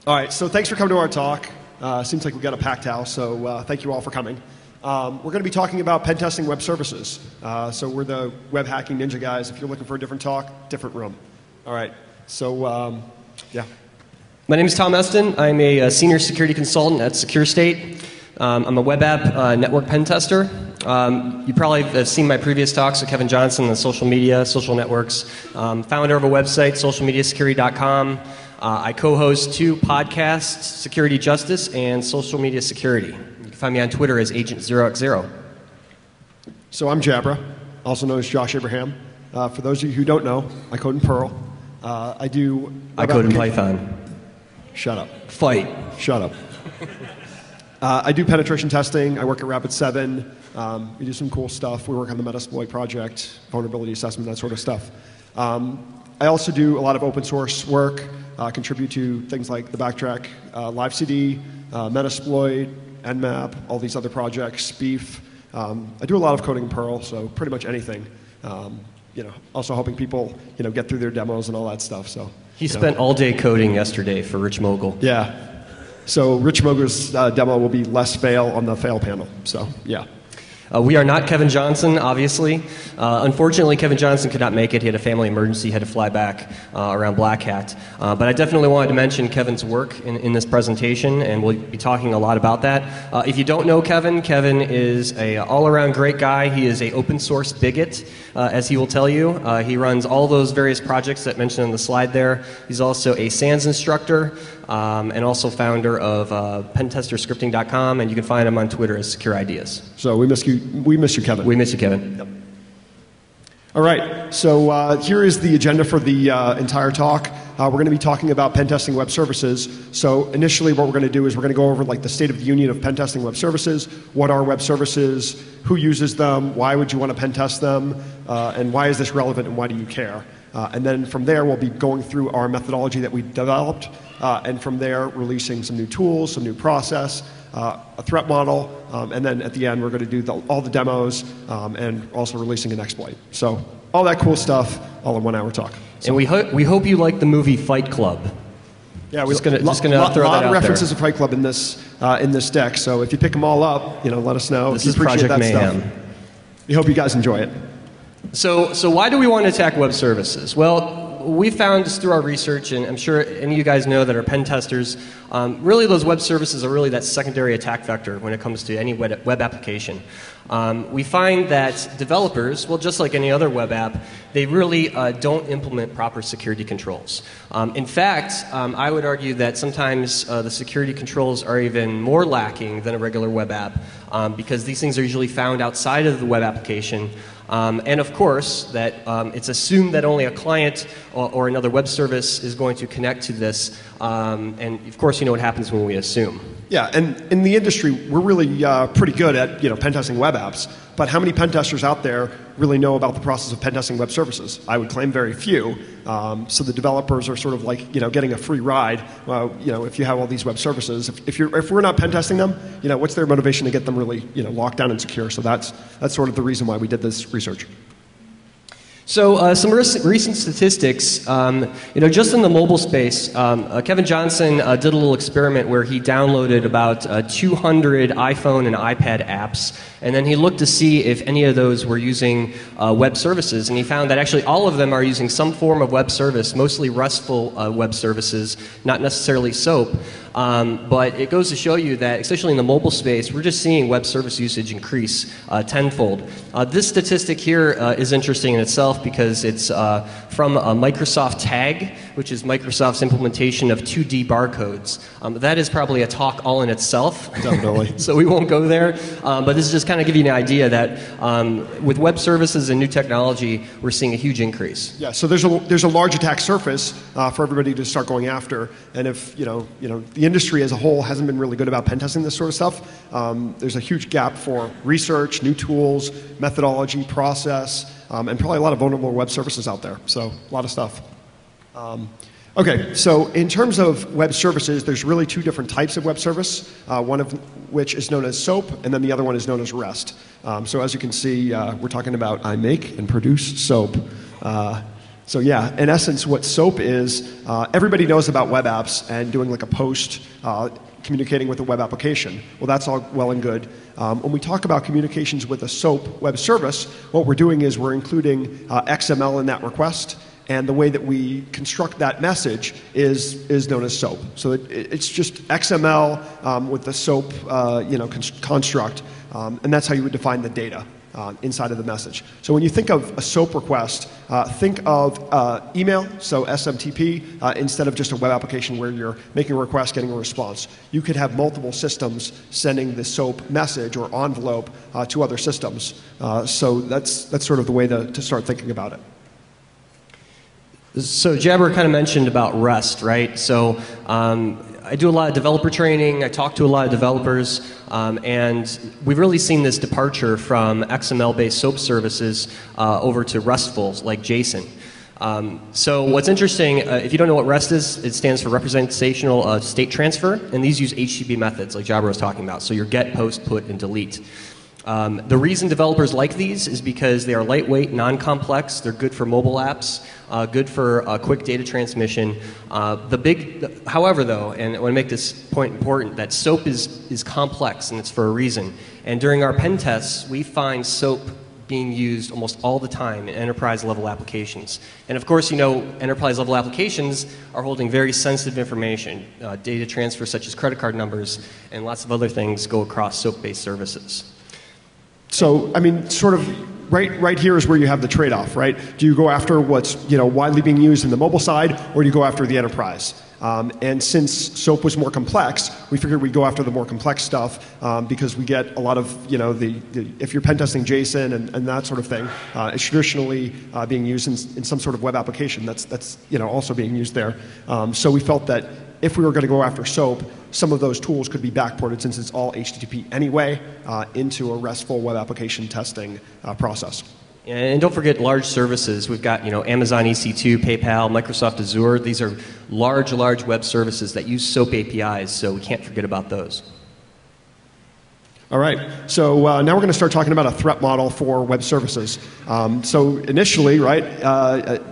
All right, so thanks for coming to our talk. Seems like we've got a packed house, so thank you all for coming. We're going to be talking about pen testing web services. So we're the web hacking ninja guys. If you're looking for a different talk, different room. All right, so yeah. My name is Tom Eston. I'm a senior security consultant at SecureState. I'm a web app network pen tester. You probably have seen my previous talks with Kevin Johnson on social media, social networks. Founder of a website, socialmediasecurity.com. I co-host 2 podcasts, Security Justice and Social Media Security. You can find me on Twitter as Agent0x0. So I'm Jabra, also known as Josh Abraham. For those of you who don't know, I code in Perl. I code in Python. Shut up. Fight. Shut up. I do penetration testing. I work at Rapid7. We do some cool stuff. We work on the Metasploit project, vulnerability assessment, that sort of stuff. I also do a lot of open source work, contribute to things like the Backtrack Live CD, Metasploit, Nmap, all these other projects, Beef. I do a lot of coding in Perl, so pretty much anything. Also helping people, get through their demos and all that stuff. So he spent all day coding yesterday for Rich Mogul. Yeah. So Rich Mogul's demo will be less fail on the fail panel. So yeah. We are not Kevin Johnson, obviously. Unfortunately, Kevin Johnson could not make it. He had a family emergency, had to fly back around Black Hat. But I definitely wanted to mention Kevin's work in this presentation, and we'll be talking a lot about that. If you don't know Kevin, Kevin is an all-around great guy. He is an open source bigot, as he will tell you. He runs all those various projects that mentioned on the slide there. He's also a SANS instructor, and also founder of pentesterscripting.com, and you can find him on Twitter as Secure Ideas. So we miss you, Kevin. We miss you, Kevin. Yep. All right, so here is the agenda for the entire talk. We're going to be talking about pen testing web services. So initially what we're going to do is we're going to go over like the state of the union of pen testing web services. What are web services? Who uses them? Why would you want to pen test them? And why is this relevant and why do you care? And then from there we'll be going through our methodology that we developed. And from there, releasing some new tools, some new process, a threat model, and then at the end, we're going to do all the demos and also releasing an exploit. So all that cool stuff, all in 1 hour talk. So, and we hope you like the movie Fight Club. Yeah, we're just going to throw that out there. A lot of references to Fight Club in this deck. So if you pick them all up, let us know. This is Project Mayhem. Stuff. We hope you guys enjoy it. So why do we want to attack web services? Well, we found just through our research, and I'm sure any of you guys know that are pen testers, really those web services are really that secondary attack vector when it comes to any web application. We find that developers, well, just like any other web app, they really don't implement proper security controls. In fact, I would argue that sometimes the security controls are even more lacking than a regular web app because these things are usually found outside of the web application. And of course, that it's assumed that only a client or another web service is going to connect to this. And of course, you know what happens when we assume. Yeah, and in the industry, we're really pretty good at pen testing web apps. But how many pen testers out there really know about the process of pen testing web services? I would claim very few. So the developers are sort of like getting a free ride. If you have all these web services, if we're not pen testing them, what's their motivation to get them really locked down and secure? So that's sort of the reason why we did this research. So some recent statistics, just in the mobile space, Kevin Johnson did a little experiment where he downloaded about 200 iPhone and iPad apps, and then he looked to see if any of those were using web services, and he found that actually all of them are using some form of web service, mostly RESTful web services, not necessarily SOAP. But it goes to show you that, especially in the mobile space, we're just seeing web service usage increase tenfold. This statistic here is interesting in itself because it's from a Microsoft Tag, which is Microsoft's implementation of 2D barcodes. That is probably a talk all in itself. Definitely. So we won't go there. But this is just kind of give you an idea that with web services and new technology, we're seeing a huge increase. Yeah. So there's a large attack surface for everybody to start going after, and if the industry as a whole hasn't been really good about pen testing this sort of stuff, there's a huge gap for research, new tools, methodology, process, and probably a lot of vulnerable web services out there. So a lot of stuff. Okay, so in terms of web services, there's really 2 different types of web service, one of which is known as SOAP, and then the other one is known as REST. So as you can see, we're talking about I make and produce SOAP. So yeah, in essence, what SOAP is, everybody knows about web apps and doing like a post, communicating with a web application. Well, that's all well and good. When we talk about communications with a SOAP web service, what we're doing is we're including XML in that request, and the way that we construct that message is known as SOAP. So it's just XML with the SOAP construct, and that's how you would define the data inside of the message. So when you think of a SOAP request, think of email, so SMTP, instead of just a web application where you're making a request, getting a response. You could have multiple systems sending the SOAP message or envelope to other systems. So that's sort of the way to start thinking about it. So Jabber kind of mentioned about REST, right? So I do a lot of developer training, I talk to a lot of developers, and we've really seen this departure from XML-based SOAP services over to RESTfuls like JSON. So what's interesting, if you don't know what REST is, it stands for Representational State Transfer, and these use HTTP methods like Jabber was talking about, so your get, post, put, and delete. The reason developers like these is because they are lightweight, non-complex, they're good for mobile apps, good for quick data transmission. However though, and I want to make this point important, that SOAP is complex and it's for a reason. And during our pen tests, we find SOAP being used almost all the time in enterprise level applications. And of course, you know, enterprise level applications are holding very sensitive information. Data transfer such as credit card numbers and lots of other things go across SOAP-based services. So, I mean, sort of right here is where you have the trade-off, right? Do you go after what's widely being used in the mobile side, or do you go after the enterprise? And since SOAP was more complex, we figured we'd go after the more complex stuff because we get a lot of, if you're pen testing JSON and that sort of thing, it's traditionally being used in some sort of web application that's also being used there. So we felt that if we were going to go after SOAP, some of those tools could be backported, since it's all HTTP anyway, into a RESTful web application testing process. And don't forget large services. We've got Amazon EC2, PayPal, Microsoft Azure. These are large web services that use SOAP APIs, so we can't forget about those. All right, so now we're going to start talking about a threat model for web services. So initially, right,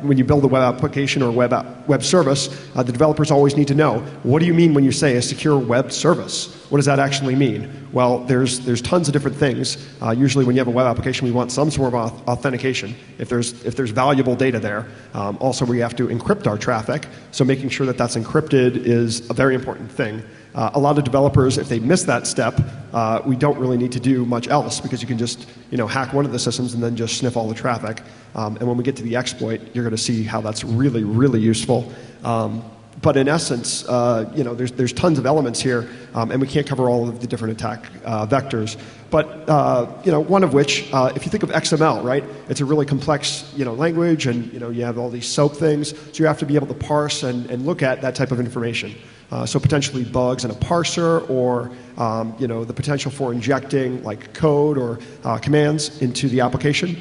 when you build a web application or web service, the developers always need to know, what do you mean when you say a secure web service? What does that actually mean? Well, there's tons of different things. Usually when you have a web application, we want some sort of authentication if there's valuable data there. Also, we have to encrypt our traffic, so making sure that that's encrypted is a very important thing. A lot of developers, if they miss that step, we don't really need to do much else, because you can just hack one of the systems and then just sniff all the traffic. And when we get to the exploit, you're going to see how that's really, really useful. But in essence, there's tons of elements here, and we can't cover all of the different attack vectors. But one of which, if you think of XML, right, it's a really complex language, and you have all these SOAP things, so you have to be able to parse and look at that type of information. So potentially bugs in a parser, or the potential for injecting like code or commands into the application.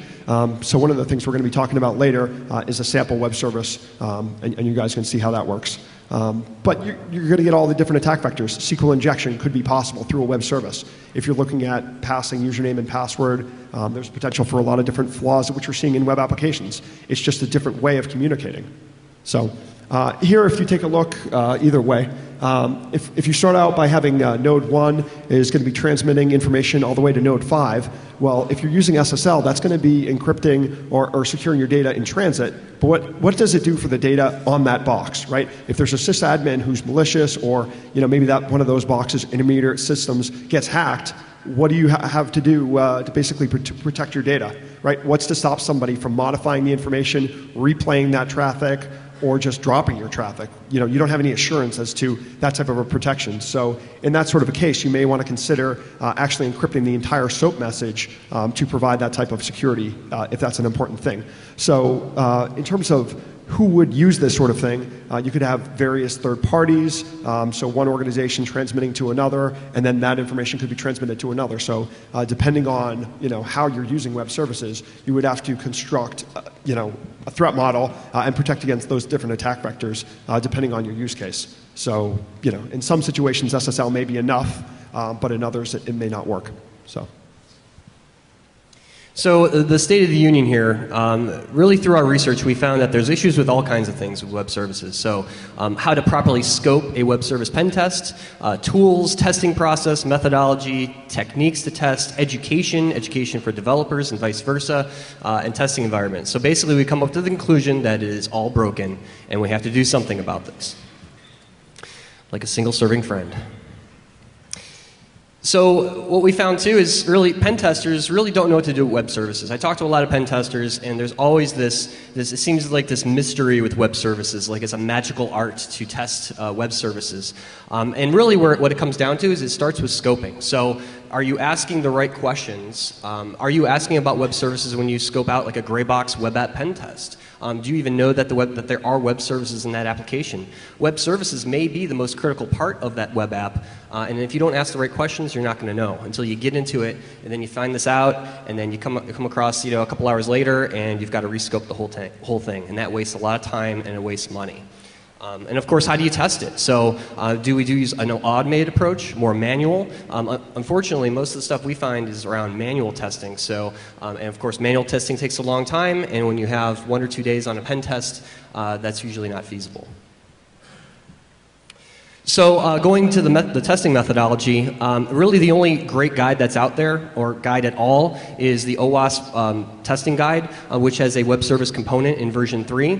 So one of the things we're going to be talking about later is a sample web service, and you guys can see how that works. But you're going to get all the different attack vectors. SQL injection could be possible through a web service. If you're looking at passing username and password, there's potential for a lot of different flaws which we're seeing in web applications. It's just a different way of communicating. So here, if you take a look either way, if you start out by having node 1 is going to be transmitting information all the way to node 5, well, if you're using SSL, that's going to be encrypting or securing your data in transit. But what does it do for the data on that box, right? If there's a sysadmin who's malicious, or maybe that one of those boxes, intermediate systems, gets hacked, what do you have to do to basically protect your data, right? What's to stop somebody from modifying the information, replaying that traffic, or just dropping your traffic? You don't have any assurance as to that type of a protection. So in that sort of a case, you may want to consider actually encrypting the entire SOAP message to provide that type of security, if that's an important thing. So in terms of who would use this sort of thing, you could have various third parties, so one organization transmitting to another, and then that information could be transmitted to another. So depending on how you're using web services, you would have to construct a threat model and protect against those different attack vectors depending on your use case. So in some situations SSL may be enough, but in others it may not work. So the state of the union here, really through our research, we found that there's issues with all kinds of things with web services. So how to properly scope a web service pen test, tools, testing process, methodology, techniques to test, education for developers and vice versa, and testing environments. So basically we come up to the conclusion that it is all broken and we have to do something about this. Like a single serving friend. So what we found too is really pen testers really don't know what to do with web services. I talk to a lot of pen testers and there's always this it seems like this mystery with web services, like it's a magical art to test web services. And really what it comes down to is it starts with scoping. So are you asking the right questions? Are you asking about web services when you scope out like a gray box web app pen test? Do you even know that there are web services in that application? Web services may be the most critical part of that web app, and if you don't ask the right questions, you're not going to know until you get into it, and then you find this out, and then you come across a couple hours later, and you've got to rescope the whole thing, and that wastes a lot of time and it wastes money. And of course, how do you test it? So do we use an automated approach, more manual? Unfortunately, most of the stuff we find is around manual testing. So, and of course, manual testing takes a long time, and when you have 1 or 2 days on a pen test, that's usually not feasible. So going to the testing methodology, really the only great guide that's out there, or guide at all, is the OWASP testing guide, which has a web service component in version 3.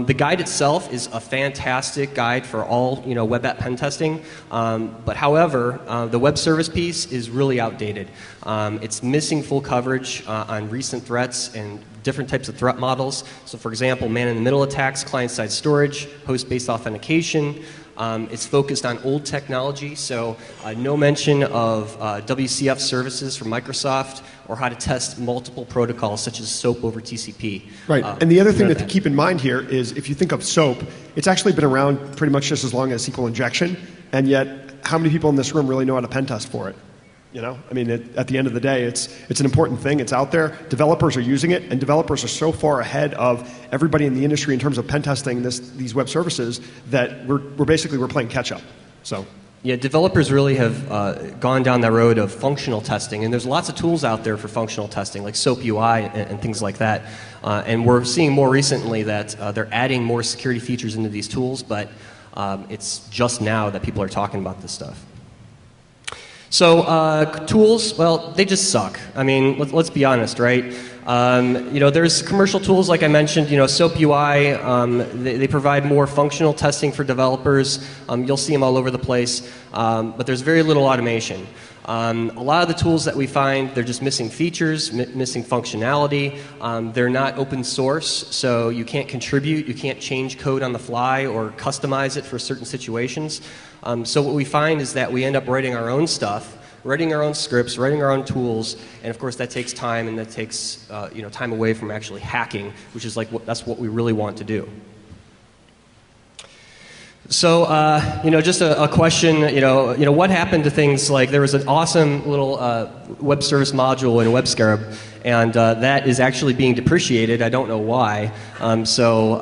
The guide itself is a fantastic guide for all web app pen testing, but however, the web service piece is really outdated. It's missing full coverage on recent threats and different types of threat models. So for example, man-in-the-middle attacks, client-side storage, host-based authentication. It's focused on old technology, so no mention of WCF services from Microsoft or how to test multiple protocols such as SOAP over TCP. Right, and the other thing to keep in mind here is if you think of SOAP, it's actually been around pretty much just as long as SQL injection, and yet how many people in this room really know how to pen test for it? I mean, at the end of the day, it's an important thing. It's out there. Developers are using it, and developers are so far ahead of everybody in the industry in terms of pen testing these web services that we're playing catch up. So. Yeah, developers really have gone down that road of functional testing, and there's lots of tools out there for functional testing, like SOAP UI and things like that. And we're seeing more recently that they're adding more security features into these tools, but it's just now that people are talking about this stuff. So tools, well, they just suck. I mean, let's be honest, right? There's commercial tools like I mentioned. SOAP UI. They provide more functional testing for developers. You'll see them all over the place, but there's very little automation. A lot of the tools that we find, they're just missing features, missing functionality. They're not open source, so you can't contribute, you can't change code on the fly or customize it for certain situations. So what we find is that we end up writing our own stuff, writing our own scripts, writing our own tools, and of course that takes time, and that takes time away from actually hacking, which is that's what we really want to do. So, just a question, what happened to things like there was an awesome little web service module in WebScarab, and that is actually being depreciated. I don't know why. So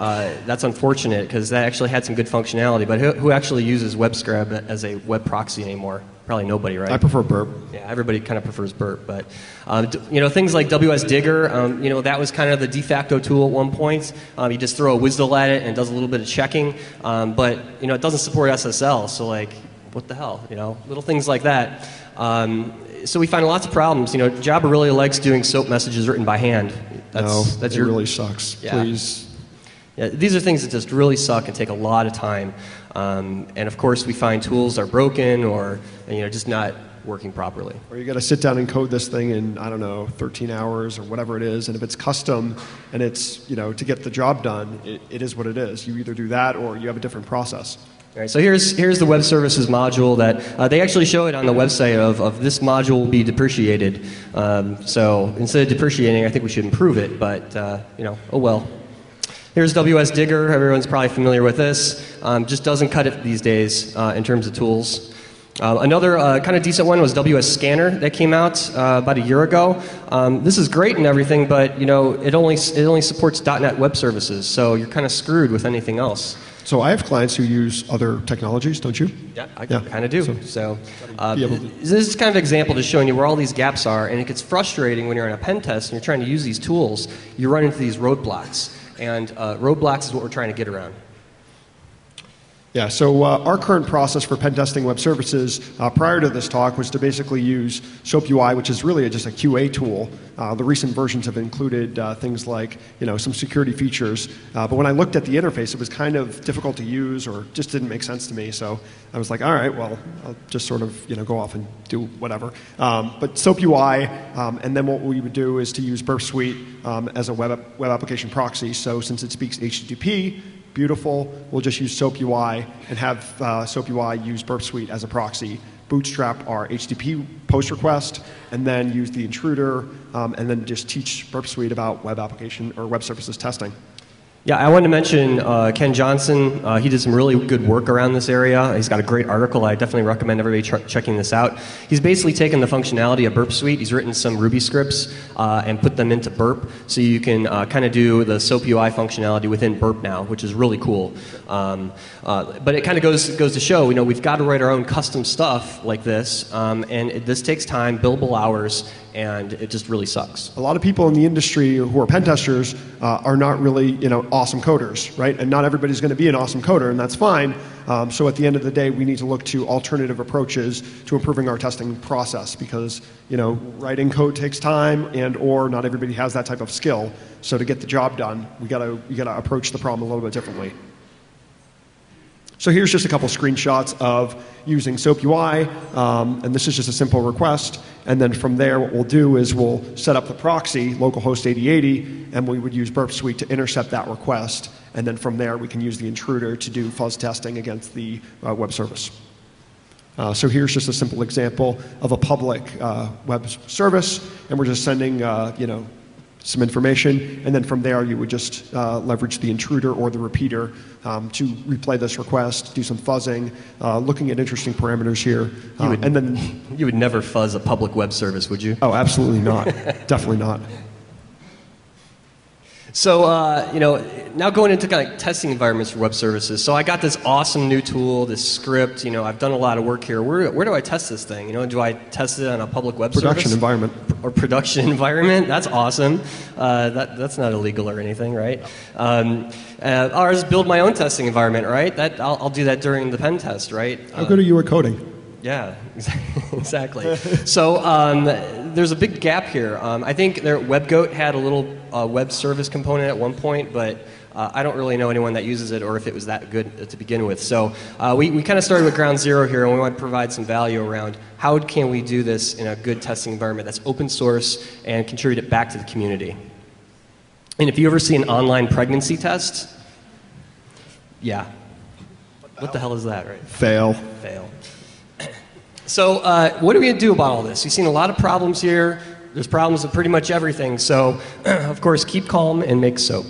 that's unfortunate because that actually had some good functionality. But who actually uses WebScarab as a web proxy anymore? Probably nobody, right? I prefer Burp. Yeah, everybody kind of prefers Burp. But things like WS Digger, that was kind of the de facto tool at one point. You just throw a WSDL at it and it does a little bit of checking. But it doesn't support SSL. So what the hell? Little things like that. So we find lots of problems. Java really likes doing SOAP messages written by hand. It really sucks. Yeah. Please. Yeah, these are things that just really suck and take a lot of time. And of course, we find tools are broken or just not working properly. Or you got to sit down and code this thing in 13 hours or whatever it is. And if it's custom and it's to get the job done, it is what it is. You either do that or you have a different process. All right, so here's the web services module that they actually show it on the website of this module will be depreciated. So instead of depreciating, I think we should improve it, but oh well. Here's WS Digger. Everyone's probably familiar with this. Just doesn't cut it these days in terms of tools. Another kind of decent one was WS Scanner that came out about a year ago. This is great and everything, but it only supports .NET Web Services, so you're kind of screwed with anything else. So I have clients who use other technologies, don't you? Yeah, I kind of do. So be able to- this is kind of an example just showing you where all these gaps are, and it gets frustrating when you're in a pen test and you're trying to use these tools. You run into these roadblocks, and roadblocks is what we're trying to get around. Yeah, so our current process for pen testing web services prior to this talk was to basically use SOAP UI, which is really just a QA tool. The recent versions have included things like some security features, but when I looked at the interface, it was kind of difficult to use or just didn't make sense to me. So I was like, all right, well, I'll just sort of go off and do whatever. But SOAP UI, and then what we would do is to use Burp Suite as a web application proxy. So since it speaks HTTP, beautiful. We'll just use SOAP UI and have SOAP UI use Burp Suite as a proxy, bootstrap our HTTP post request, and then use the intruder, and then just teach Burp Suite about web application or web services testing. Yeah, I wanted to mention Ken Johnson. He did some really good work around this area. He's got a great article. I definitely recommend everybody checking this out. He's basically taken the functionality of Burp Suite. He's written some Ruby scripts and put them into Burp, so you can kind of do the SOAP UI functionality within Burp now, which is really cool. But it kind of goes to show, we've got to write our own custom stuff like this, and this takes time, billable hours, and it just really sucks. A lot of people in the industry who are pen testers are not really, awesome coders, right? And not everybody's going to be an awesome coder, and that's fine. So at the end of the day, we need to look to alternative approaches to improving our testing process because, writing code takes time and/or not everybody has that type of skill. So to get the job done, we gotta approach the problem a little bit differently. So here's just a couple screenshots of using SOAP UI, and this is just a simple request. And then from there, what we'll do is we'll set up the proxy, localhost 8080, and we would use Burp Suite to intercept that request. And then from there, we can use the intruder to do fuzz testing against the web service. So here's just a simple example of a public web service, and we're just sending, some information, and then from there you would just leverage the intruder or the repeater to replay this request, do some fuzzing, looking at interesting parameters here, and then you would never fuzz a public web service, would you? Oh, absolutely not. Definitely not. So, now going into kind of testing environments for web services. So I got this awesome new tool, this script. I've done a lot of work here. Where do I test this thing? Do I test it on a public web service? Production environment. Or production environment? That's awesome. That's not illegal or anything, right? Or just build my own testing environment, right? I'll do that during the pen test, right? How good are you at coding? Yeah, exactly. So there's a big gap here. I think WebGoat had a little web service component at one point, but I don't really know anyone that uses it or if it was that good to begin with. So we kind of started with ground zero here, and we want to provide some value around how can we do this in a good testing environment that's open source and contribute it back to the community. And if you ever see an online pregnancy test, yeah. What the hell is that, right? Fail. Fail. So what are we going to do about all this? We've seen a lot of problems here. There's problems with pretty much everything. So, of course, keep calm and make soap.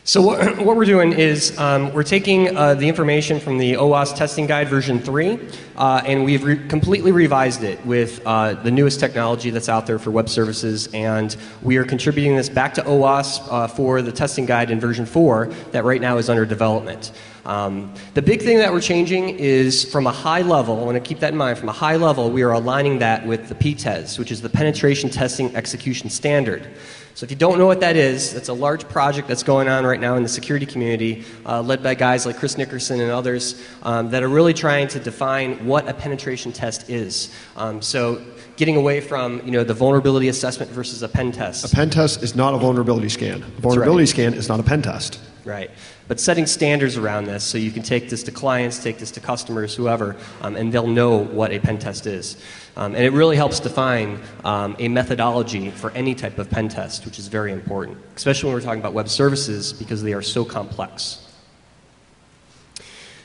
So what we're doing is we're taking the information from the OWASP Testing Guide version 3, and we've completely revised it with the newest technology that's out there for web services, and we are contributing this back to OWASP for the testing guide in version 4 that right now is under development. The big thing that we're changing is from a high level, I want to keep that in mind, from a high level we are aligning that with the PTES, which is the Penetration Testing Execution Standard. So if you don't know what that is, it's a large project that's going on right now in the security community, led by guys like Chris Nickerson and others that are really trying to define what a penetration test is. So getting away from the vulnerability assessment versus a pen test. A pen test is not a vulnerability scan. A vulnerability scan is not a pen test. Right. But setting standards around this so you can take this to clients, take this to customers, whoever, and they'll know what a pen test is. And it really helps define a methodology for any type of pen test, which is very important, especially when we're talking about web services because they are so complex.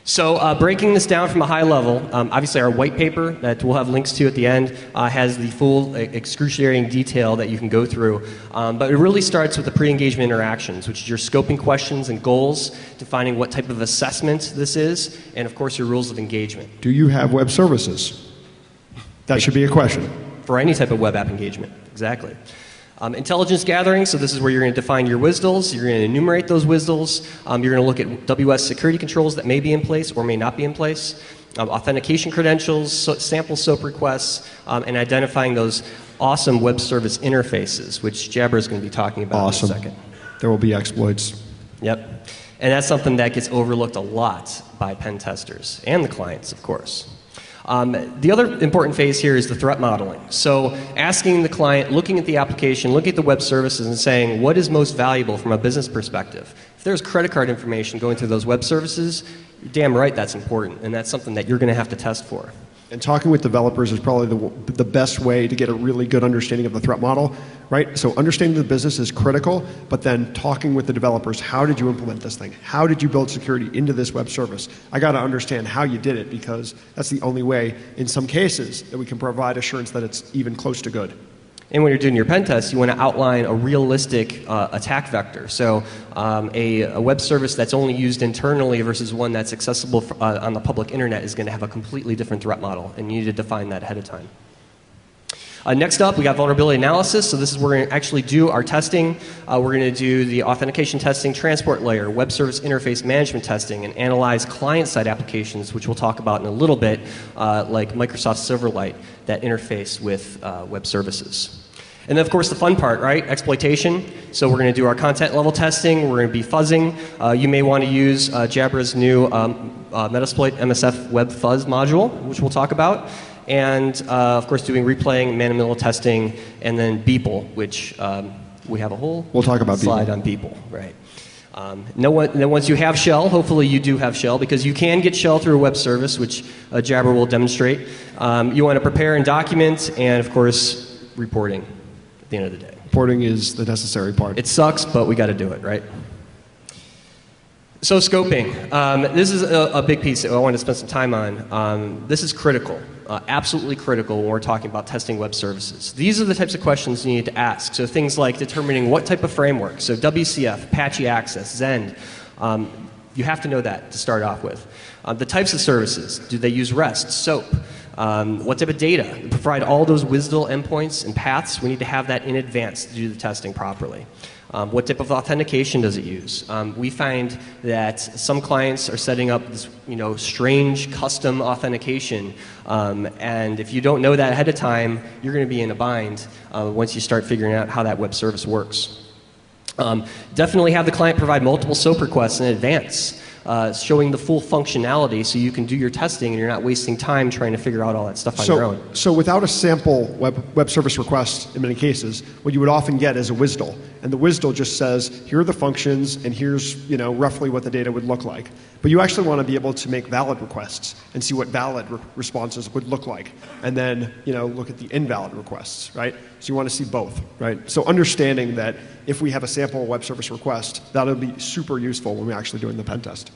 So breaking this down from a high level, obviously our white paper that we'll have links to at the end has the full excruciating detail that you can go through. But it really starts with the pre-engagement interactions, which is your scoping questions and goals, defining what type of assessment this is, and of course your rules of engagement. Do you have web services? That should be a question. For any type of web app engagement, exactly. Intelligence gathering, so this is where you're going to define your WSDLs, you're going to enumerate those WSDLs, you're going to look at WS security controls that may be in place or may not be in place, authentication credentials, sample SOAP requests, and identifying those awesome web service interfaces, which Jabber is going to be talking about in a second. There will be exploits. Yep. And that's something that gets overlooked a lot by pen testers and the clients, of course. The other important phase here is the threat modeling. So asking the client, looking at the application, looking at the web services and saying what is most valuable from a business perspective. If there's credit card information going through those web services, you're damn right that's important, and that's something that you're going to have to test for. And talking with developers is probably the best way to get a really good understanding of the threat model, right? So understanding the business is critical, but then talking with the developers, how did you implement this thing? How did you build security into this web service? I got to understand how you did it, because that's the only way, in some cases, that we can provide assurance that it's even close to good. And when you're doing your pen test, you want to outline a realistic attack vector. So a web service that's only used internally versus one that's accessible on the public internet is going to have a completely different threat model, and you need to define that ahead of time. Next up, we got vulnerability analysis. So this is where we're going to actually do our testing. We're going to do the authentication testing, transport layer, web service interface management testing, and analyze client-side applications, which we'll talk about in a little bit, like Microsoft Silverlight, that interface with web services. And then, of course, the fun part, right? Exploitation. So we're going to do our content level testing. We're going to be fuzzing. You may want to use Jabber's new Metasploit MSF Web Fuzz module, which we'll talk about. And, of course, doing replaying, man-in-the-middle testing, and then Beeple, which we have a whole slide on Beeple, right? Then once you have shell, hopefully you do have shell, because you can get shell through a web service, which Jabber will demonstrate. You want to prepare and document, and, of course, reporting at the end of the day. Reporting is the necessary part. It sucks, but we got to do it, right? So scoping. This is a big piece that I want to spend some time on. This is critical, absolutely critical when we're talking about testing web services. These are the types of questions you need to ask. So things like determining what type of framework. So WCF, Apache Access, Zend. You have to know that to start off with. The types of services. Do they use REST, SOAP? What type of data? Provide all those WSDL endpoints and paths. We need to have that in advance to do the testing properly. What type of authentication does it use? We find that some clients are setting up this, strange custom authentication, and if you don't know that ahead of time, you're going to be in a bind once you start figuring out how that web service works. Definitely have the client provide multiple SOAP requests in advance, showing the full functionality so you can do your testing and you're not wasting time trying to figure out all that stuff on your own. So without a sample web service request, in many cases, what you would often get is a WSDL. And the WSDL just says, here are the functions, and here's roughly what the data would look like. But you actually want to be able to make valid requests and see what valid responses would look like. And then look at the invalid requests, right? So you want to see both, right? So understanding that if we have a sample web service request, that'll be super useful when we're actually doing the pen test.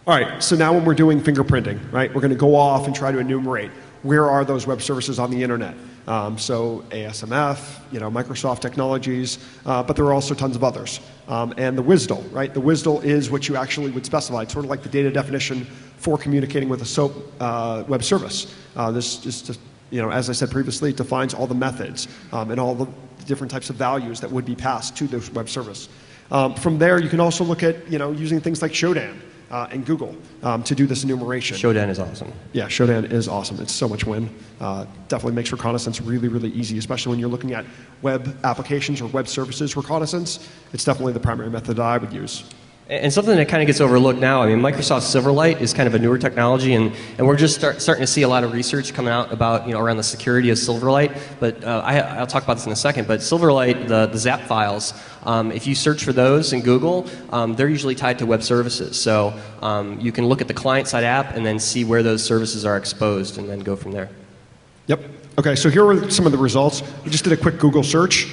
All right, so now when we're doing fingerprinting, right, we're going to go off and try to enumerate where are those web services on the internet. So ASMF, Microsoft Technologies, but there are also tons of others. And the WSDL, right? The WSDL is what you actually would specify. It's sort of like the data definition for communicating with a SOAP web service. This is, as I said previously, it defines all the methods and all the different types of values that would be passed to this web service. From there, you can also look at using things like Shodan and Google to do this enumeration. Shodan is awesome. Yeah, Shodan is awesome. It's so much win. Definitely makes reconnaissance really, really easy, especially when you're looking at web applications or web services reconnaissance. It's definitely the primary method I would use. And something that kind of gets overlooked now, Microsoft Silverlight is kind of a newer technology, and we're just starting to see a lot of research coming out about, around the security of Silverlight. But I'll talk about this in a second. But Silverlight, the ZAP files, if you search for those in Google, they're usually tied to web services. So you can look at the client-side app and then see where those services are exposed and then go from there. Yep. Okay, so here are some of the results. We just did a quick Google search.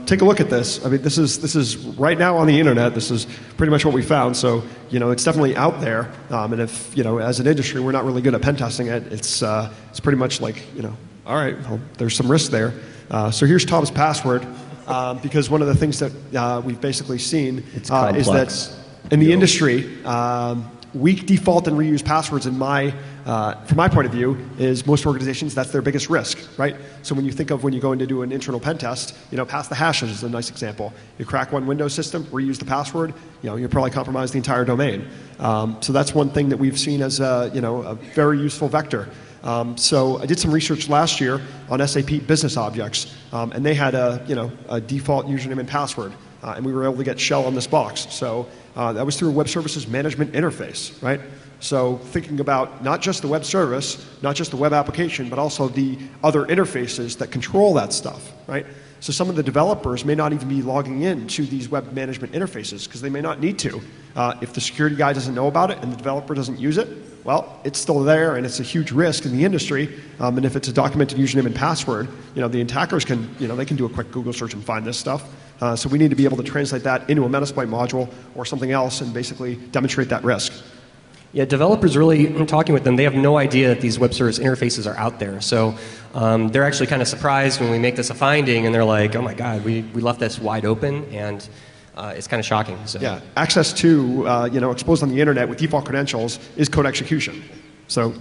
Take a look at this. This is right now on the internet. This is pretty much what we found. So, it's definitely out there. And if, as an industry, we're not really good at pen testing it, it's pretty much like, all right, well, there's some risk there. So here's Tom's password, because one of the things that we've basically seen is that in the industry, Weak default and reuse passwords, from my point of view, is most organizations, that's their biggest risk, right? So when you think of when you go in to do an internal pen test, pass the hashes is a nice example. You crack one Windows system, reuse the password, you probably compromise the entire domain. So that's one thing that we've seen as a very useful vector. So I did some research last year on SAP Business Objects, and they had a default username and password, and we were able to get shell on this box. So that was through a web services management interface, right? So thinking about not just the web service, not just the web application, but also the other interfaces that control that stuff, right? So some of the developers may not even be logging in to these web management interfaces because they may not need to. If the security guy doesn't know about it and the developer doesn't use it, well, it's still there and it's a huge risk in the industry. And if it's a documented username and password, the attackers can, they can do a quick Google search and find this stuff. So we need to be able to translate that into a Metasploit module or something else and basically demonstrate that risk. Yeah, developers really, talking with them, they have no idea that these web service interfaces are out there. So they're actually kind of surprised when we make this a finding, and they're like, oh my God, we left this wide open, and it's kind of shocking. So. Yeah, access to, exposed on the internet with default credentials is code execution. So,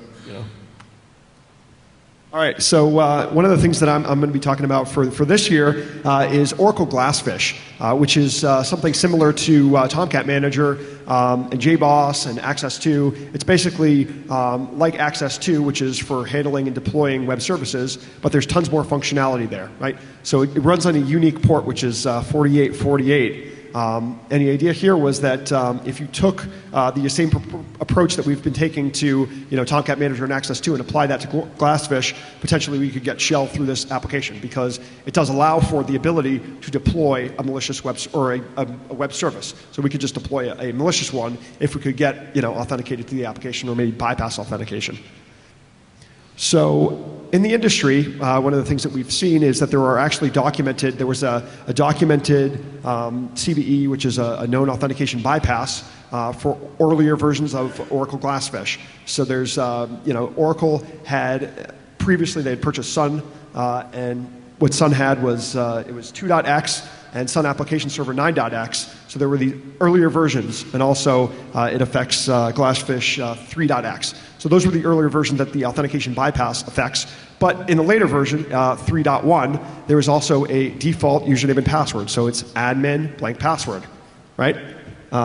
All right, so one of the things that I'm going to be talking about for this year is Oracle Glassfish, which is something similar to Tomcat Manager and JBoss and Access2. It's basically like Access2, which is for handling and deploying web services, but there's tons more functionality there, right? So it runs on a unique port, which is 4848. And the idea here was that if you took the same approach that we've been taking to Tomcat Manager and Access2 and apply that to Glassfish, potentially we could get shell through this application because it does allow for the ability to deploy a malicious web or a web service. So we could just deploy a malicious one if we could get authenticated to the application or maybe bypass authentication. So in the industry, one of the things that we've seen is that there was a documented CVE, which is a known authentication bypass for earlier versions of Oracle Glassfish. So there's, Oracle had, previously they had purchased Sun, and what Sun had was, it was 2.x and Sun Application Server 9.x. So there were the earlier versions, and also it affects Glassfish 3.x. So those were the earlier versions that the authentication bypass affects. But in the later version, 3.1, there is also a default username and password. So it's admin blank password, right?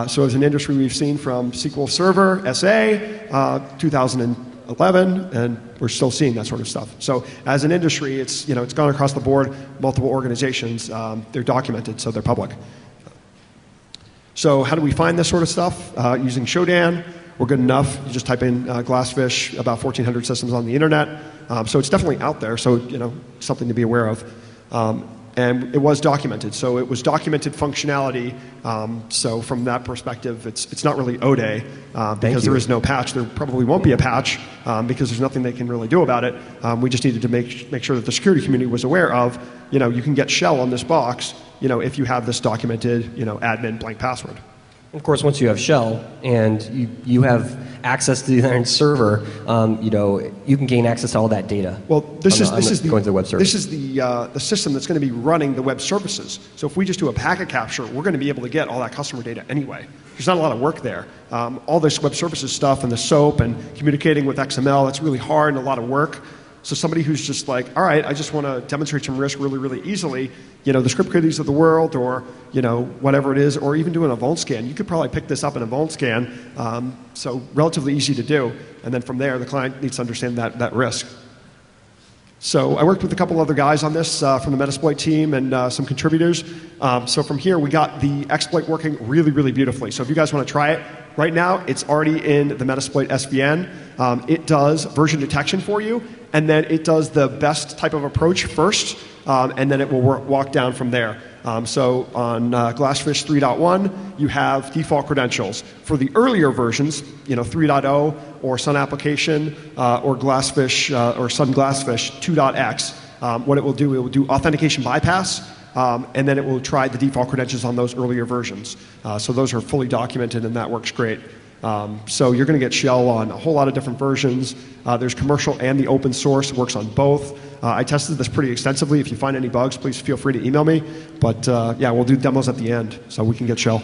So as an industry, we've seen from SQL Server SA 2011, and we're still seeing that sort of stuff. So as an industry, it's gone across the board. Multiple organizations, they're documented, so they're public. So how do we find this sort of stuff? Using Shodan. We're good enough. You just type in Glassfish, about 1,400 systems on the internet. So it's definitely out there, so something to be aware of. And it was documented. So it was documented functionality. So from that perspective, it's not really O-Day because there is no patch. There probably won't be a patch because there's nothing they can really do about it. We just needed to make sure that the security community was aware of, you can get shell on this box, if you have this documented, admin blank password. Of course, once you have shell and you have access to the internet server, you can gain access to all that data. Well, this is going to the web service. This is the system that's going to be running the web services. So if we just do a packet capture, we're going to be able to get all that customer data anyway. There's not a lot of work there. All this web services stuff and the SOAP and communicating with XML, that's really hard and a lot of work. So somebody who's just like, all right, I just want to demonstrate some risk really, really easily, the script kiddies of the world or, whatever it is, or even doing a vuln scan. You could probably pick this up in a vuln scan, so relatively easy to do. And then from there, the client needs to understand that risk. So I worked with a couple other guys on this from the Metasploit team and some contributors. So from here, we got the exploit working really, really beautifully. So if you guys want to try it, right now, it's already in the Metasploit SVN. It does version detection for you, and then it does the best type of approach first, and then it will walk down from there. So on Glassfish 3.1, you have default credentials. For the earlier versions, 3.0 or Sun Application or Glassfish or Sun Glassfish 2.x, what it will do authentication bypass, and then it will try the default credentials on those earlier versions. So those are fully documented, and that works great. So you're going to get shell on a whole lot of different versions. There's commercial and the open source. It works on both. I tested this pretty extensively. If you find any bugs, please feel free to email me. But yeah, we'll do demos at the end so we can get shell.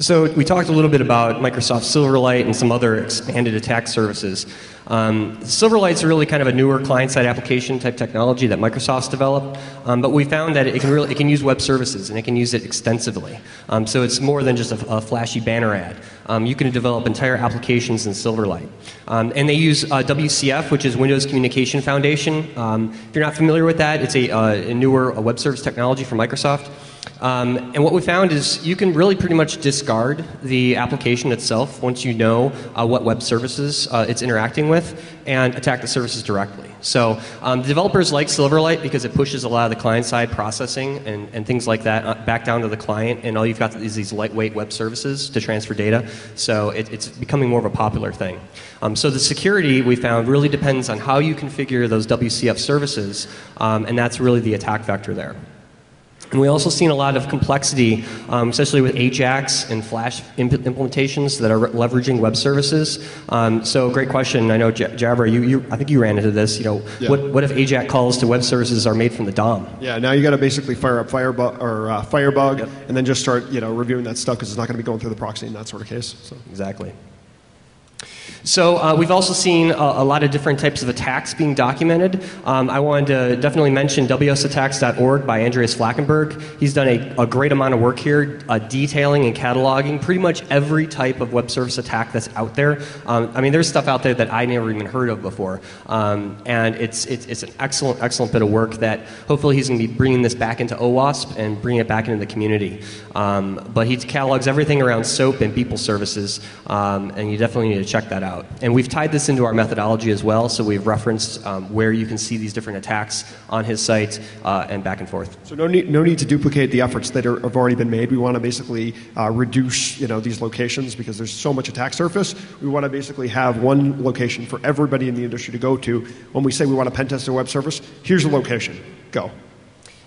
So we talked a little bit about Microsoft Silverlight and some other expanded attack services. Silverlight's really kind of a newer client-side application type technology that Microsoft's developed, but we found that it can use web services and it can use it extensively. So it's more than just a flashy banner ad. You can develop entire applications in Silverlight. And they use WCF, which is Windows Communication Foundation. If you're not familiar with that, it's a newer web service technology from Microsoft. And what we found is you can really pretty much discard the application itself once you know what web services it's interacting with and attack the services directly. So developers like Silverlight because it pushes a lot of the client-side processing and things like that back down to the client, and all you've got is these lightweight web services to transfer data. So it's becoming more of a popular thing. So the security we found really depends on how you configure those WCF services, and that's really the attack vector there. And we also seen a lot of complexity, especially with Ajax and Flash implementations that are leveraging web services. So great question. I know Jabra, I think you ran into this. You know, yeah. What if Ajax calls to web services are made from the DOM? Yeah, now you got to basically fire up Firebug, Yep. and then just start reviewing that stuff because it's not going to be going through the proxy in that sort of case. So. Exactly. So we've also seen a lot of different types of attacks being documented. I wanted to definitely mention wsattacks.org by Andreas Flackenberg. He's done a great amount of work here detailing and cataloging pretty much every type of web service attack that's out there. I mean, there's stuff out there that I never even heard of before. And it's an excellent bit of work that hopefully he's going to be bringing this back into OWASP and bringing it back into the community. But he catalogs everything around SOAP and Beeple services, and you definitely need to check that out. And we've tied this into our methodology as well, so we've referenced where you can see these different attacks on his site and back and forth. So no need to duplicate the efforts that have already been made. We want to basically reduce these locations because there's so much attack surface. We want to basically have one location for everybody in the industry to go to. When we say we want to pen test a web service, here's a location. Go.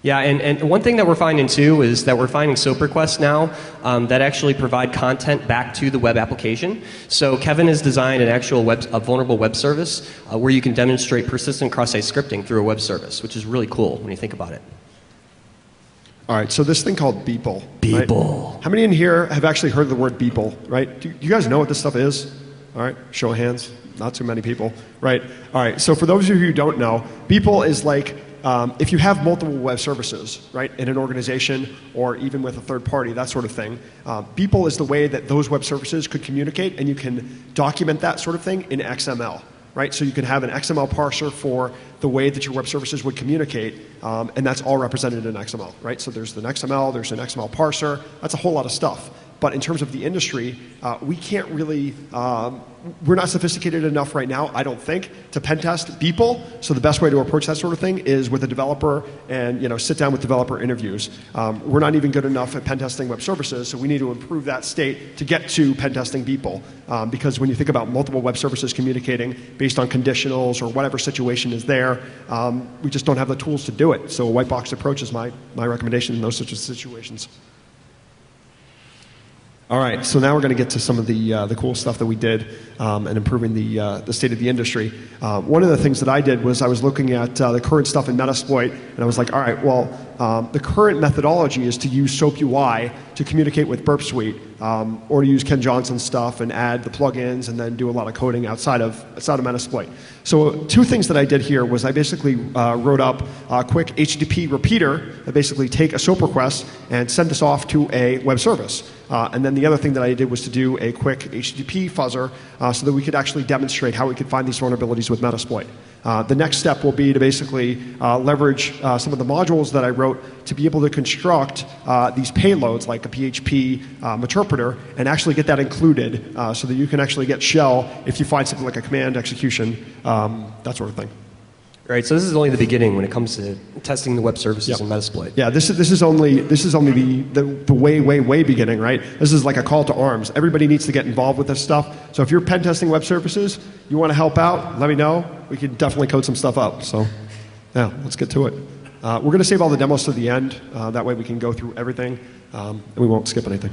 Yeah, and one thing that we're finding too is that we're finding SOAP requests now that actually provide content back to the web application. So Kevin has designed an actual vulnerable web service where you can demonstrate persistent cross-site scripting through a web service, which is really cool when you think about it. All right, so this thing called Beeple. Beeple. Right? How many in here have actually heard the word Beeple, right? Do you guys know what this stuff is? All right, show of hands. Not too many people, right? All right, so for those of you who don't know, Beeple is like if you have multiple web services, right, in an organization or even with a third party, that sort of thing, Beeple is the way that those web services could communicate, and you can document that sort of thing in XML, right? So you can have an XML parser for the way that your web services would communicate, and that's all represented in XML, right? So there's an XML, there's an XML parser, that's a whole lot of stuff. But in terms of the industry, we can't really, we're not sophisticated enough right now, I don't think, to pen test Beeple. So the best way to approach that sort of thing is with a developer and sit down with developer interviews. We're not even good enough at pen testing web services, so we need to improve that state to get to pen testing Beeple. Because when you think about multiple web services communicating based on conditionals or whatever situation is there, we just don't have the tools to do it. So a white box approach is my recommendation in those such situations. All right, so now we're going to get to some of the cool stuff that we did and improving the state of the industry. One of the things that I did was I was looking at the current stuff in Metasploit, and I was like, all right, well, the current methodology is to use SOAP UI to communicate with Burp Suite, or to use Ken Johnson's stuff and add the plugins and then do a lot of coding outside of Metasploit. So two things that I did here was I basically wrote up a quick HTTP repeater that basically take a SOAP request and send this off to a web service. And then the other thing that I did was to do a quick HTTP fuzzer so that we could actually demonstrate how we could find these vulnerabilities with Metasploit. The next step will be to basically leverage some of the modules that I wrote to be able to construct these payloads like a PHP interpreter and actually get that included so that you can actually get shell if you find something like a command execution, that sort of thing. Right, so this is only the beginning when it comes to testing the web services in Metasploit. Yeah, this is only the way beginning, right? This is like a call to arms. Everybody needs to get involved with this stuff. So if you're pen testing web services, you want to help out, let me know. We can definitely code some stuff up. So yeah, let's get to it. We're going to save all the demos to the end. That way we can go through everything and we won't skip anything.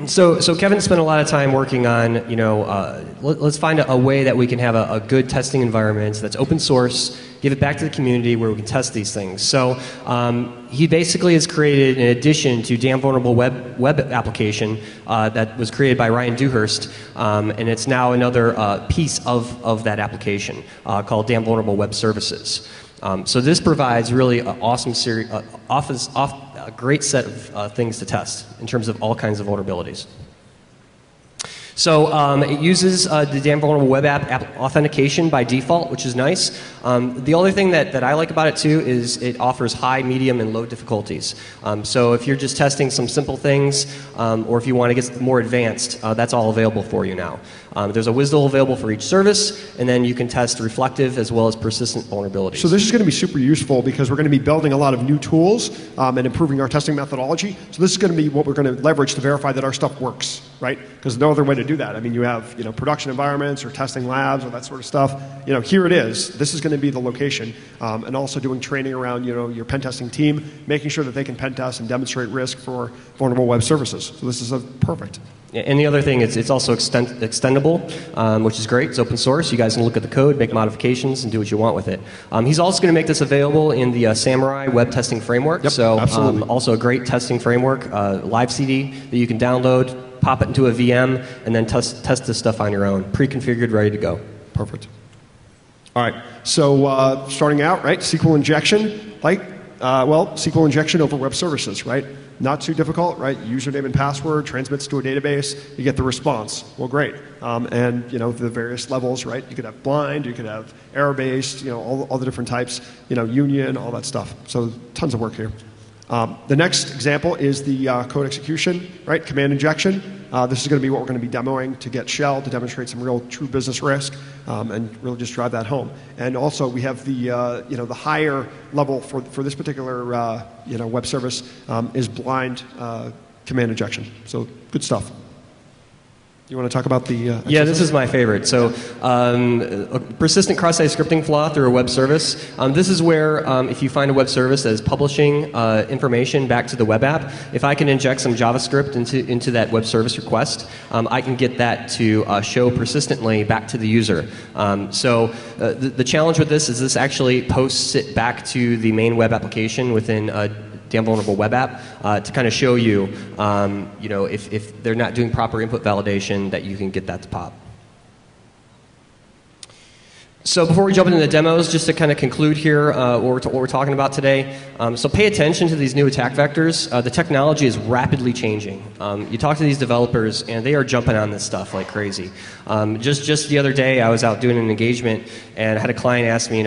So Kevin spent a lot of time working on, let's find a way that we can have a good testing environment that's open source, give it back to the community where we can test these things. So he basically has created an addition to Damn Vulnerable web application that was created by Ryan Dewhurst, and it's now another piece of that application called Damn Vulnerable Web Services. So this provides really an awesome a great set of things to test in terms of all kinds of vulnerabilities. So it uses the Damn Vulnerable Web app authentication by default, which is nice. The other thing that I like about it too is it offers high, medium, and low difficulties. So if you're just testing some simple things, or if you want to get more advanced, that's all available for you now. There's a WSDL available for each service, and then you can test reflective as well as persistent vulnerabilities. So this is going to be super useful because we're going to be building a lot of new tools and improving our testing methodology. So this is going to be what we're going to leverage to verify that our stuff works, right? Because no other way to do that. I mean, you have production environments or testing labs or that sort of stuff. Here it is. This is going to be the location, and also doing training around your pen testing team, making sure that they can pen test and demonstrate risk for vulnerable web services. So this is perfect. And the other thing is it's also extendable, which is great. It's open source. You guys can look at the code, make modifications, and do what you want with it. He's also going to make this available in the Samurai web testing framework. Yep, so also a great testing framework, live CD that you can download, pop it into a VM, and then test this stuff on your own. Pre-configured, ready to go. Perfect. All right. So starting out, right, SQL injection, SQL injection over web services, right? Not too difficult, right? Username and password transmits to a database. You get the response. Well, great. And the various levels, right? You could have blind, you could have error-based, all the different types, union, all that stuff. So tons of work here. The next example is the code execution, right? Command injection. This is going to be what we're going to be demoing to get Shell to demonstrate some real true business risk and really just drive that home. And also we have the higher level for this particular web service is blind command injection. So good stuff. You want to talk about the Yeah, this is my favorite. So a persistent cross-site scripting flaw through a web service. This is where if you find a web service that is publishing information back to the web app, if I can inject some JavaScript into that web service request, I can get that to show persistently back to the user. The challenge with this is this actually posts it back to the main web application within Damn Vulnerable Web App to kind of show you, if they're not doing proper input validation, that you can get that to pop. So before we jump into the demos, just to kind of conclude here what we're talking about today, so pay attention to these new attack vectors. The technology is rapidly changing. You talk to these developers, and they are jumping on this stuff like crazy. Just the other day, I was out doing an engagement, and I had a client ask me,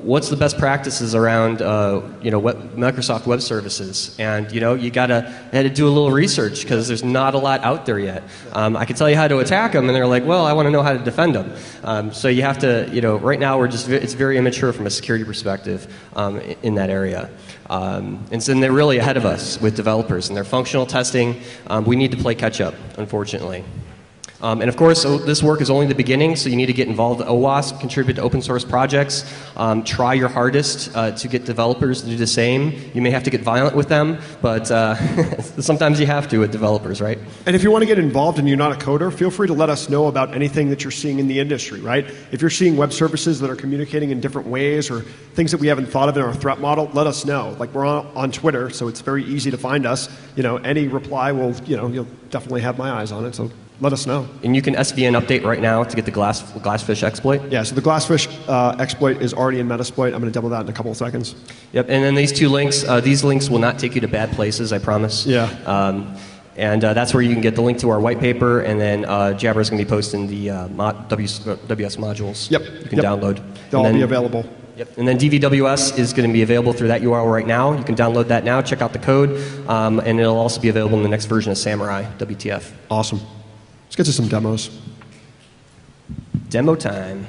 what's the best practices around Microsoft Web Services? And I had to do a little research because there's not a lot out there yet. I could tell you how to attack them, and they're like, well, I want to know how to defend them. So you have to, right now it's very immature from a security perspective in that area. And so they're really ahead of us with developers and their functional testing. We need to play catch up, unfortunately. And of course, this work is only the beginning, so you need to get involved with OWASP, contribute to open source projects, try your hardest to get developers to do the same. You may have to get violent with them, but sometimes you have to with developers, right? And if you want to get involved and you're not a coder, feel free to let us know about anything that you're seeing in the industry, right? If you're seeing web services that are communicating in different ways or things that we haven't thought of in our threat model, let us know. Like we're on Twitter, so it's very easy to find us. Any reply will, you'll definitely have my eyes on it, so let us know. And you can SVN update right now to get the Glassfish exploit? Yeah, so the Glassfish exploit is already in Metasploit. I'm going to demo that in a couple of seconds. Yep, and then these two links, these links will not take you to bad places, I promise. Yeah. And that's where you can get the link to our white paper, and then Jabber is going to be posting the WS modules. Yep. You can download. They'll all be available. Yep. And then DVWS is going to be available through that URL right now. You can download that now, check out the code, and it'll also be available in the next version of Samurai, WTF. Awesome. Let's get to some demos. Demo time.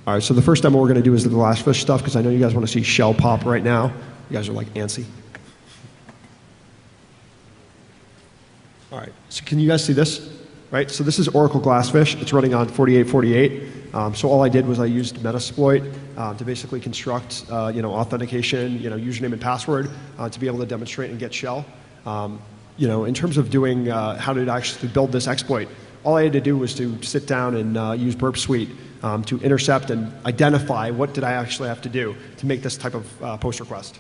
All right, so the first demo we're going to do is the Glassfish stuff because I know you guys want to see shell pop right now. You guys are like antsy. All right, so can you guys see this? Right, so this is Oracle Glassfish. It's running on 4848. So all I did was I used Metasploit to basically construct, authentication, username and password to be able to demonstrate and get shell. In terms of doing how to actually build this exploit, all I had to do was to sit down and use Burp Suite to intercept and identify what did I actually have to do to make this type of post request.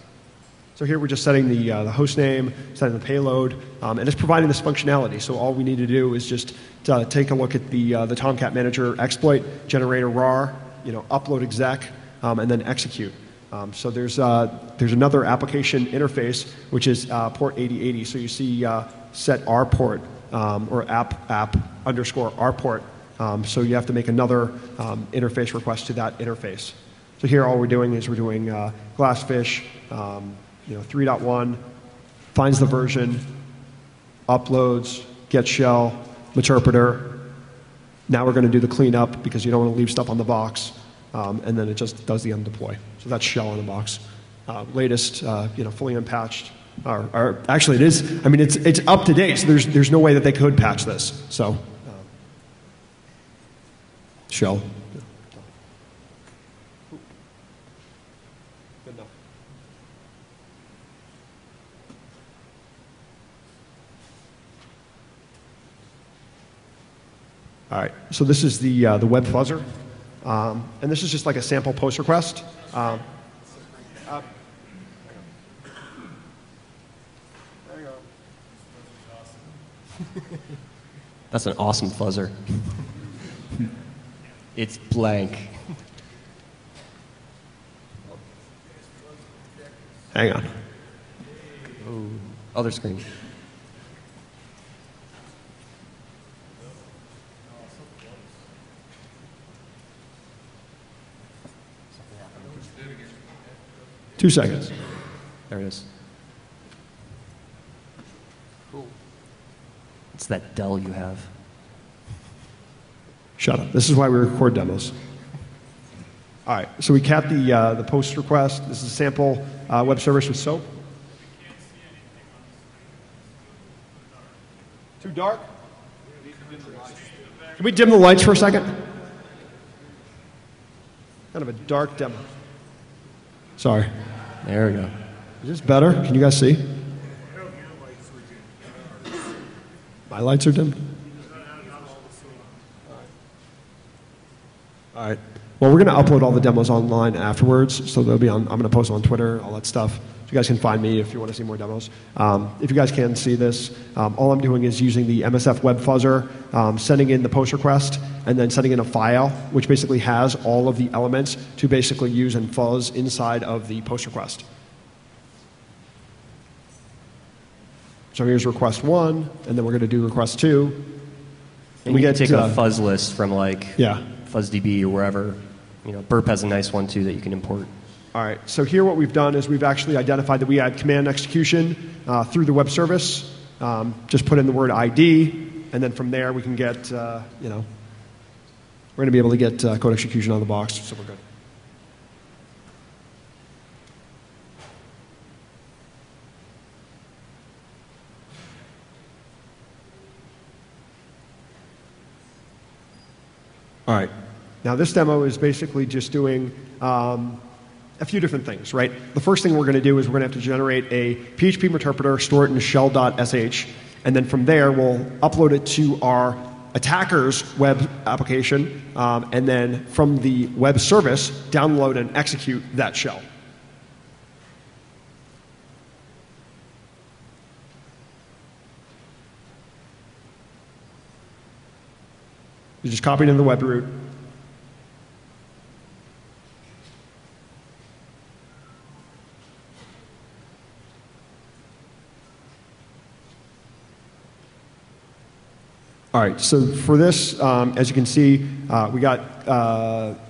So here we're just setting the host name, setting the payload, and it's providing this functionality. So all we need to do is just take a look at the Tomcat Manager exploit, generate a RAR, upload exec, and then execute. So there's another application interface, which is port 8080. So you see set R port or app underscore R port. So you have to make another interface request to that interface. So here all we're doing is we're doing Glassfish, 3.1, finds the version, uploads, gets shell, interpreter. Now we're going to do the cleanup because you don't want to leave stuff on the box, and then it just does the undeploy. So that's shell on the box. Latest, fully unpatched. Or actually, it is. I mean, it's up to date. So there's no way that they could patch this. So shell. All right, so this is the web fuzzer, and this is just like a sample post request. That's an awesome fuzzer. It's blank. Hang on. Oh, other screen. Two seconds. There it is. Cool. It's that Dell you have. Shut up. This is why we record demos. All right, so we cat the post request. This is a sample web service with SOAP. Too dark? Can we dim the lights for a second? Kind of a dark demo. Sorry. There we go. Is this better? Can you guys see? My lights are dim? All right. Well, we're going to upload all the demos online afterwards, so they'll be on. I'm going to post them on Twitter, all that stuff. So you guys can find me if you want to see more demos. If you guys can see this, all I'm doing is using the MSF web fuzzer, sending in the post request, and then sending in a file, which basically has all of the elements to basically use and fuzz inside of the post request. So here's request 1, and then we're going to do request 2. And we get take a fuzz list from yeah. FuzzDB or wherever. Burp has a nice one too that you can import. All right, so here what we've done is we've actually identified that we had command execution through the web service. Just put in the word ID, and then from there we can get, we're going to be able to get code execution on the box, so we're good. All right. Now this demo is basically just doing a few different things, right? The first thing we're going to do is we're going to have to generate a PHP interpreter, store it in shell.sh, and then from there we'll upload it to our attacker's web application, and then from the web service, download and execute that shell. You just copy it into the web root. All right, so for this, as you can see, we got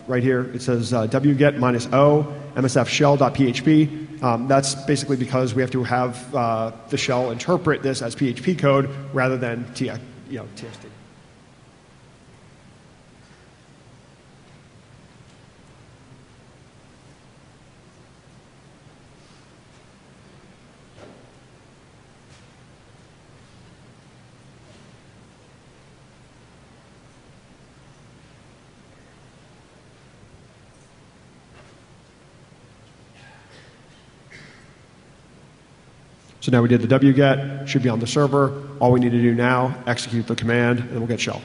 right here, it says wget -o msf shell.php. That's basically because we have to have the shell interpret this as PHP code rather than TXT. So now we did the wget, should be on the server. All we need to do now, execute the command, and we'll get shell.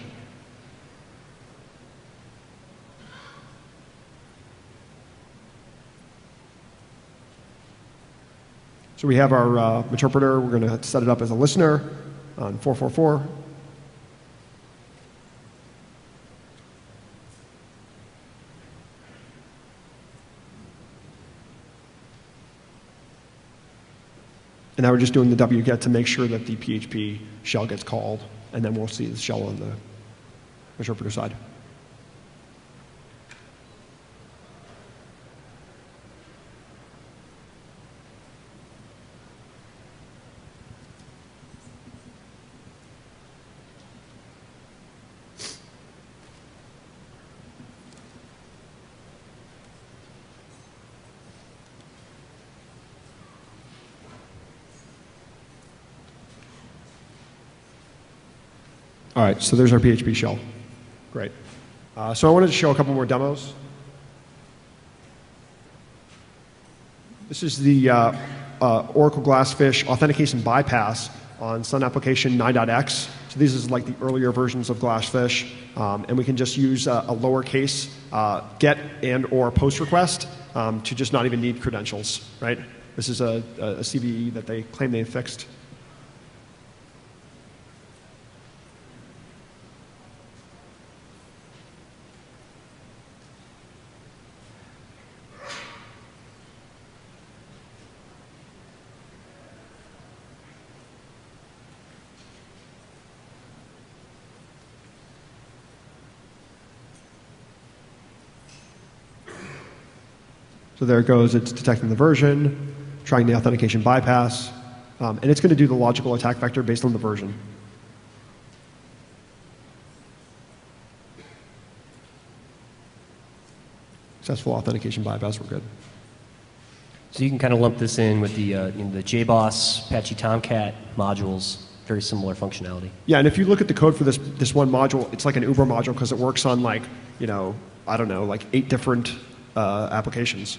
So we have our interpreter. We're going to set it up as a listener on 444. And now we're just doing the wget to make sure that the PHP shell gets called, and then we'll see the shell on the interpreter side. All right, so there's our PHP shell. Great. So I wanted to show a couple more demos. This is the Oracle Glassfish authentication bypass on Sun application 9.x. So these is like the earlier versions of Glassfish, and we can just use a lowercase get and or post request to just not even need credentials, right? This is a CVE that they claim they fixed. So there it goes. It's detecting the version, trying the authentication bypass, and it's going to do the logical attack vector based on the version. Successful authentication bypass, we're good. So you can kind of lump this in with the the JBoss, Apache Tomcat modules, very similar functionality. Yeah, and if you look at the code for this one module, it's like an Uber module because it works on like, I don't know, like 8 different applications.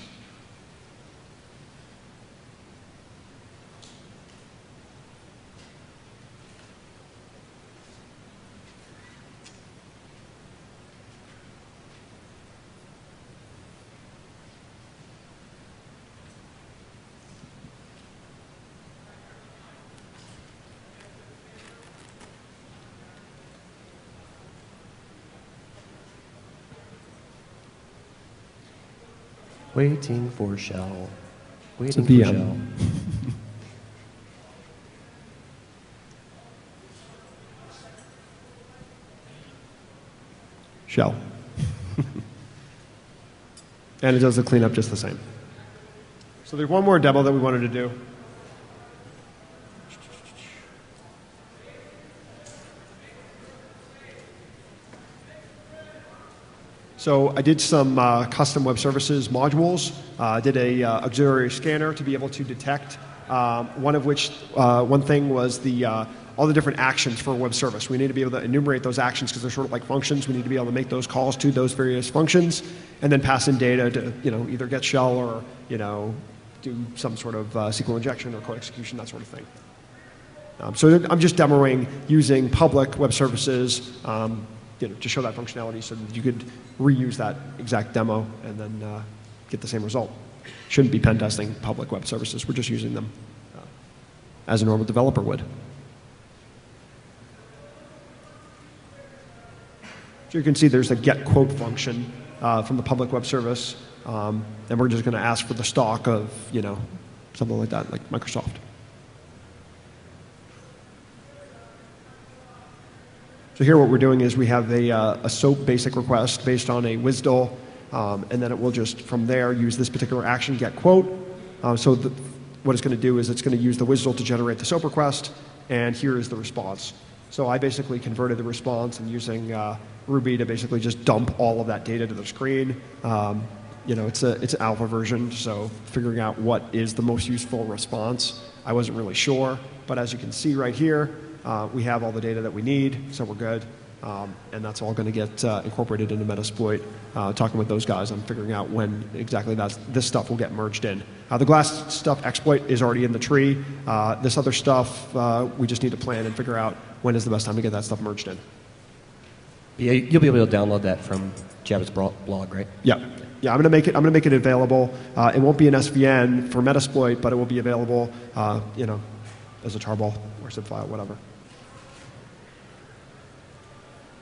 Waiting for shell. It's a Waiting for VM. shell. Shell. And it does the cleanup just the same. So there's one more demo that we wanted to do. So I did some custom web services modules. I did a auxiliary scanner to be able to detect one of which, one thing was all the different actions for a web service. We need to be able to enumerate those actions because they're sort of like functions. We need to be able to make those calls to those various functions and then pass in data to either get shell or do some sort of SQL injection or code execution, that sort of thing. So I'm just demoing using public web services to show that functionality so that you could reuse that exact demo and then get the same result. Shouldn't be pen testing public web services. We're just using them as a normal developer would. So you can see there's a get quote function from the public web service, and we're just going to ask for the stock of something like that, like Microsoft. So here what we're doing is we have a SOAP basic request based on a WSDL, and then it will just, from there, use this particular action, get quote. So what it's going to do is it's going to use the WSDL to generate the SOAP request, and here is the response. So I basically converted the response and using Ruby to basically just dump all of that data to the screen. It's an alpha version, so figuring out what is the most useful response, I wasn't really sure. But as you can see right here, we have all the data that we need, so we're good. and that's all going to get incorporated into Metasploit. Talking with those guys, I'm figuring out when exactly this stuff will get merged in. The glass stuff exploit is already in the tree. This other stuff, we just need to plan and figure out when is the best time to get that stuff merged in. Yeah, you'll be able to download that from Jabba's blog, right? Yeah. Yeah, I'm gonna make it available. It won't be an SVN for Metasploit, but it will be available, as a tarball or zip file, whatever.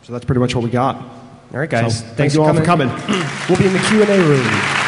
So that's pretty much what we got. All right, guys. So, thank you all for coming. We'll be in the Q&A room.